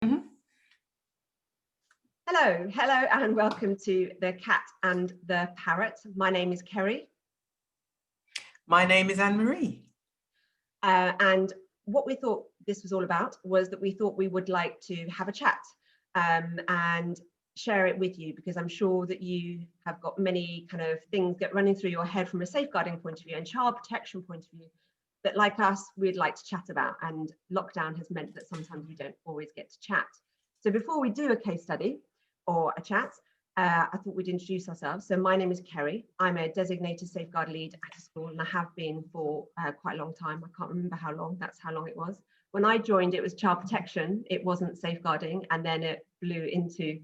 Mhm. Hello, and welcome to The Cat and the Parrot. My name is Kerry. My name is Anne-Marie. And what we thought this was all about was that we thought we would like to have a chat and share it with you, because I'm sure that you have got many kind of things that running through your head from a safeguarding point of view and child protection point of view that, like us, we'd like to chat about. And lockdown has meant that sometimes we don't always get to chat. So before we do a case study or a chat, I thought we'd introduce ourselves. So my name is Kerry. I'm a designated safeguard lead at a school, and I have been for quite a long time. I can't remember how long, that's how long it was. When I joined, it was child protection. It wasn't safeguarding, and then it blew into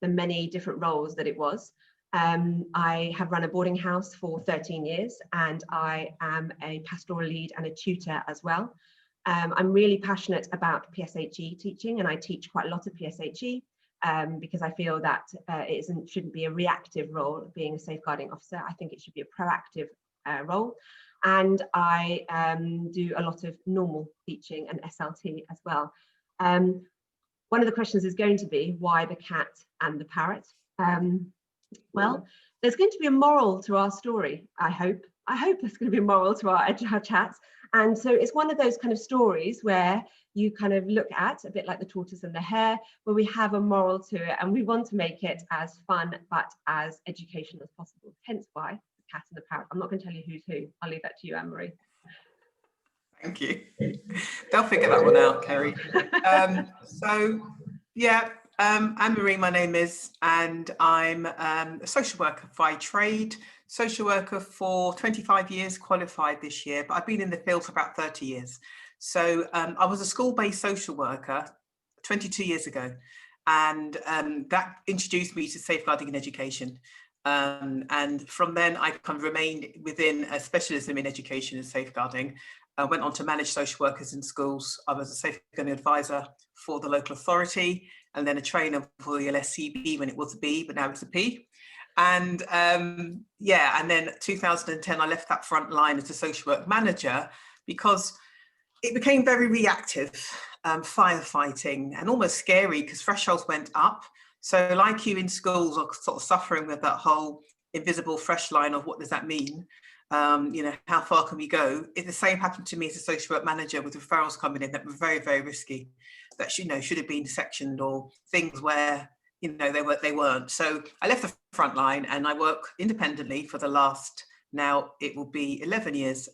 the many different roles that it was. I have run a boarding house for 13 years, and I am a pastoral lead and a tutor as well. I'm really passionate about PSHE teaching, and I teach quite a lot of PSHE. Because I feel that it shouldn't be a reactive role of being a safeguarding officer. I think it should be a proactive role. And I do a lot of normal teaching and SLT as well. One of the questions is going to be, why the cat and the parrot? Well, there's going to be a moral to our story, I hope. I hope there's going to be a moral to our chats. And so it's one of those kind of stories where you kind of look at, a bit like the tortoise and the hare, where we have a moral to it, and we want to make it as fun but as educational as possible. Hence why the cat and the parrot. I'm not going to tell you who's who. I'll leave that to you, Anne-Marie. Thank you. They'll figure that one out, Kerry. Anne-Marie, my name is, and I'm a social worker by trade. Social worker for 25 years, qualified this year, but I've been in the field for about 30 years. So I was a school-based social worker 22 years ago, and that introduced me to safeguarding in education. And from then I kind of remained within a specialism in education and safeguarding. I went on to manage social workers in schools. I was a safeguarding advisor for the local authority, and then a trainer for the LSCB when it was a B, but now it's a P. And and then 2010, I left that front line as a social work manager because it became very reactive, firefighting, and almost scary because thresholds went up. So like you in schools are sort of suffering with that whole invisible fresh line of what does that mean? How far can we go? The same happened to me as a social work manager with referrals coming in that were very, very risky, that should have been sectioned, or things where they weren't. So I left the front line and I work independently for the last, now it will be 11 years.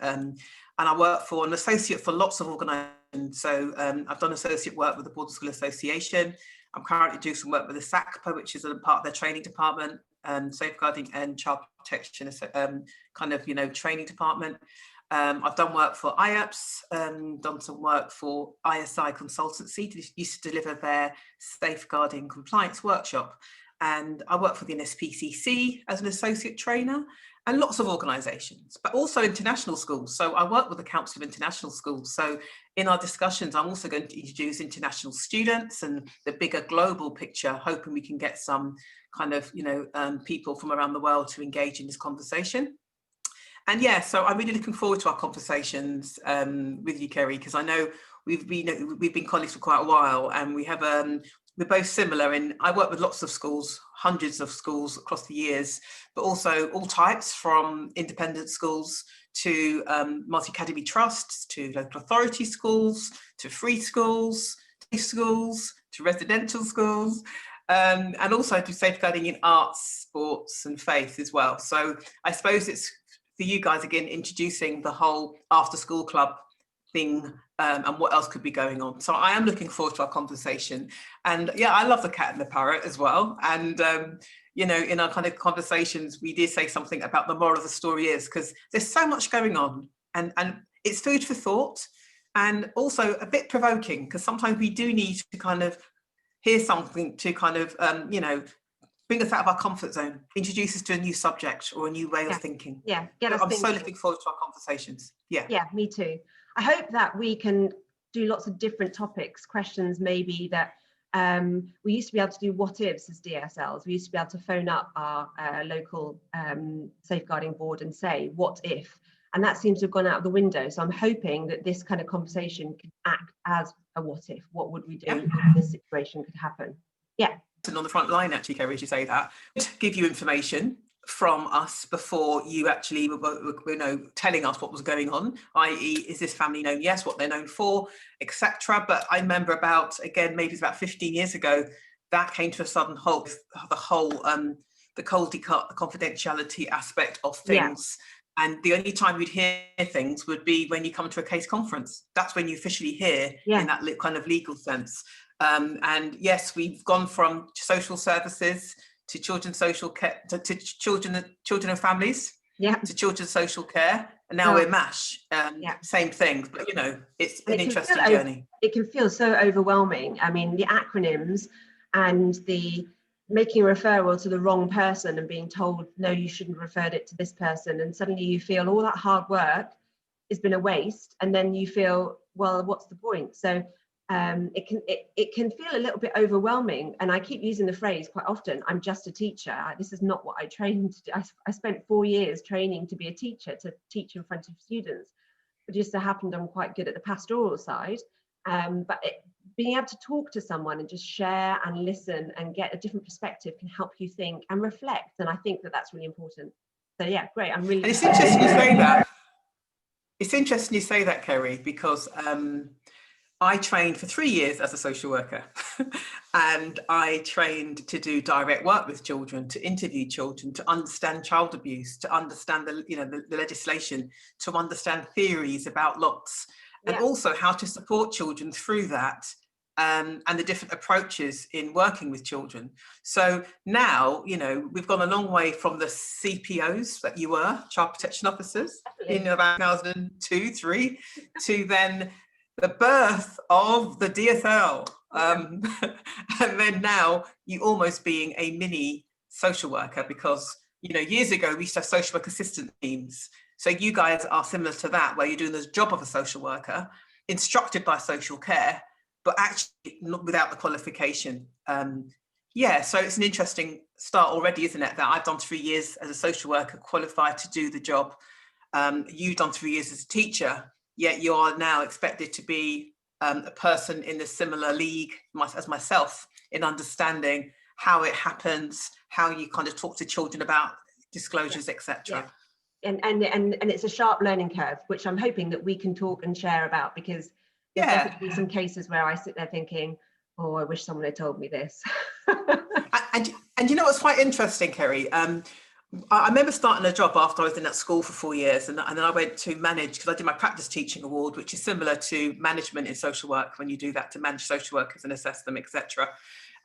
And I work for an associate for lots of organisations. So I've done associate work with the Board School Association. I'm currently doing some work with the SACPA, which is a part of their training department, safeguarding and child protection training department. I've done work for IAPS, done some work for ISI Consultancy, used to deliver their safeguarding compliance workshop. And I work for the NSPCC as an associate trainer, and lots of organisations, but also international schools. So I work with the Council of International Schools. So in our discussions, I'm also going to introduce international students and the bigger global picture, hoping we can get some kind of, people from around the world to engage in this conversation. And so I'm really looking forward to our conversations with you, Kerry, because I know we've been colleagues for quite a while, and we have we're both similar in I work with lots of schools, hundreds of schools across the years, but also all types, from independent schools to multi-academy trusts, to local authority schools, to free schools, to residential schools, and also to safeguarding in arts, sports and faith as well. So I suppose it's for you guys again introducing the whole after school club thing, and what else could be going on. So I am looking forward to our conversation. And I love the cat and the parrot as well. And in our kind of conversations, we did say something about the moral of the story is, because there's so much going on, and it's food for thought, and also a bit provoking, because sometimes we do need to kind of hear something to kind of bring us out of our comfort zone, introduce us to a new subject or a new way of thinking. Get us I'm thinking. so looking forward to our conversations. Yeah, me too. I hope that we can do lots of different topics, questions maybe that we used to be able to do what ifs as DSLs. We used to be able to phone up our local safeguarding board and say, what if? And that seems to have gone out of the window. So I'm hoping that this kind of conversation can act as a what if. What would we do if this situation could happen? Yeah. And on the front line, actually, Kerry, as you say that, to give you information from us before you actually were telling us what was going on, i.e. is this family known? Yes. What they're known for, etc. But I remember maybe it's about 15 years ago, that came to a sudden halt. The whole the confidentiality aspect of things. Yeah. And the only time you'd hear things would be when you come to a case conference. That's when you officially hear in that kind of legal sense. And yes, we've gone from social services to children's social care, to children and families, to children's social care, and now we're MASH. Same thing, but it's an interesting journey. It can feel so overwhelming. I mean, the acronyms and the making a referral to the wrong person and being told, no, you shouldn't refer it to this person, and suddenly you feel all that hard work has been a waste, and then you feel, well, what's the point? So it can feel a little bit overwhelming, and I keep using the phrase quite often, I'm just a teacher. This is not what I trained to do. I spent 4 years training to be a teacher, to teach in front of students. It just so happened I'm quite good at the pastoral side, but being able to talk to someone and just share and listen and get a different perspective can help you think and reflect, and I think that that's really important. So yeah, great. I'm really. And it's interesting you say that. It's interesting you say that, Kerry, because I trained for 3 years as a social worker and I trained to do direct work with children, to interview children, to understand child abuse, to understand the legislation, to understand theories about lots, and also how to support children through that, and the different approaches in working with children. So now, we've gone a long way from the CPOs that you were, Child Protection Officers, in about 2002, 2003, to then the birth of the DSL, and then now you almost being a mini social worker, because years ago we used to have social work assistant teams. So you guys are similar to that, where you're doing the job of a social worker, instructed by social care, but actually not without the qualification. So it's an interesting start already, isn't it? That I've done 3 years as a social worker, qualified to do the job. You've done 3 years as a teacher, yet you are now expected to be a person in the similar league as myself, in understanding how it happens, how you kind of talk to children about disclosures, etc. And it's a sharp learning curve, which I'm hoping that we can talk and share about, because there's definitely some cases where I sit there thinking, oh, I wish someone had told me this. and what's quite interesting, Kerry? I remember starting a job after I was in that school for 4 years, and then I went to manage, because I did my practice teaching award, which is similar to management in social work, when you do that to manage social workers and assess them, etc.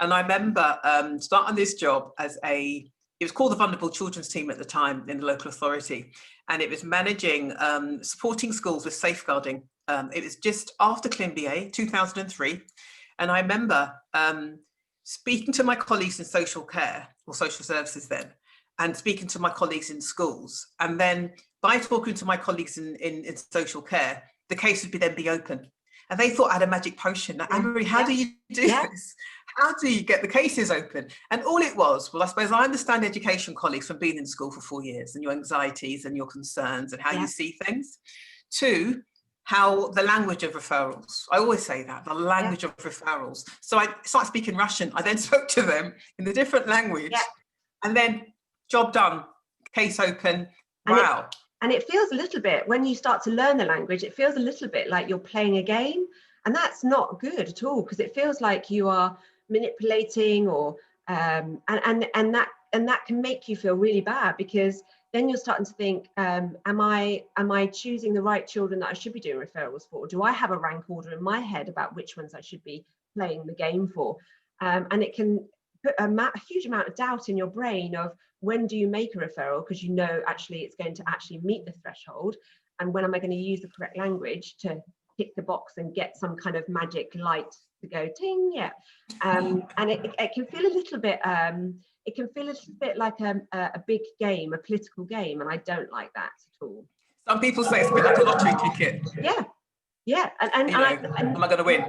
And I remember starting this job it was called the Vulnerable Children's Team at the time in the local authority, and it was managing, supporting schools with safeguarding. It was just after ClinBA, 2003, and I remember speaking to my colleagues in social care, or social services then, and speaking to my colleagues in schools. And then by talking to my colleagues in social care, the case would then be open. And they thought I had a magic potion. Anne-Marie, how do you do this? How do you get the cases open? And all it was, I suppose I understand education colleagues from being in school for 4 years, and your anxieties and your concerns and how you see things. 2, how the language of referrals. I always say that, the language of referrals. So I started speaking Russian. I then spoke to them in the different language, and then job done, case open. Wow. And it feels a little bit, when you start to learn the language, it feels a little bit like you're playing a game, and that's not good at all, because it feels like you are manipulating, or and that can make you feel really bad, because then you're starting to think, am I choosing the right children that I should be doing referrals for? Do I have a rank order in my head about which ones I should be playing the game for? And it can put a huge amount of doubt in your brain of, when do you make a referral, because actually it's going to actually meet the threshold, and when am I going to use the correct language to tick the box and get some kind of magic light to go ting, and it can feel a little bit like a big game, a political game, and I don't like that at all. Some people say it's a bit like a lottery ticket. And am I going to win?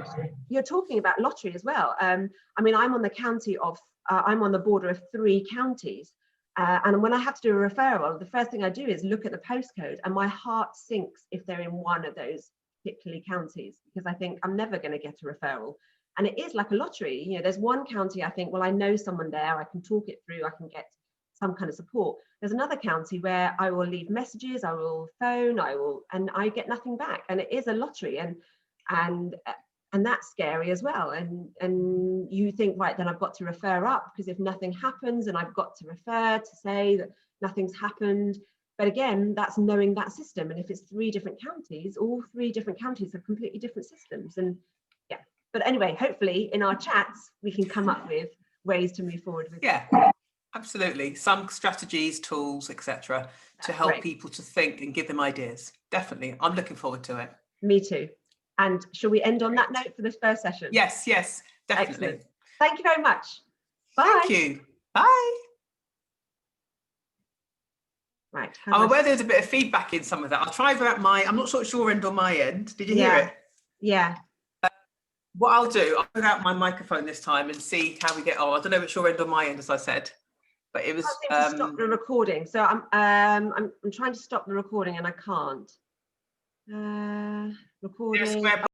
You're talking about lottery as well. I mean, I'm on the border of 3 counties, And when I have to do a referral, the first thing I do is look at the postcode, and my heart sinks if they're in one of those particularly counties, because I think I'm never going to get a referral. And it is like a lottery. You know, there's one county I think, well, I know someone there, I can talk it through, I can get some kind of support. There's another county where I will leave messages, I will phone, and I get nothing back. And it is a lottery, and that's scary as well. And you think, right, then I've got to refer up, because if nothing happens, and I've got to refer to say that nothing's happened. But again, that's knowing that system. And if it's 3 different counties, all 3 different counties have completely different systems. And yeah, but anyway, hopefully in our chats, we can come up with ways to move forward with. Yeah, absolutely. Some strategies, tools, etc., to help great. people to think and give them ideas. Definitely. I'm looking forward to it. Me too. And shall we end on that note for this first session? Yes, definitely. Excellent. Thank you very much. Bye. Thank you. Bye. Right. I'm aware there's a bit of feedback in some of that. I'll try without I'm not sure it's your end or my end. Did you hear it? Yeah. What I'll do, I'll put out my microphone this time and see how we get on. I don't know if it's your end or my end, as I said, but it was. I can't seem to stop the recording, so I'm trying to stop the recording and I can't. Recording.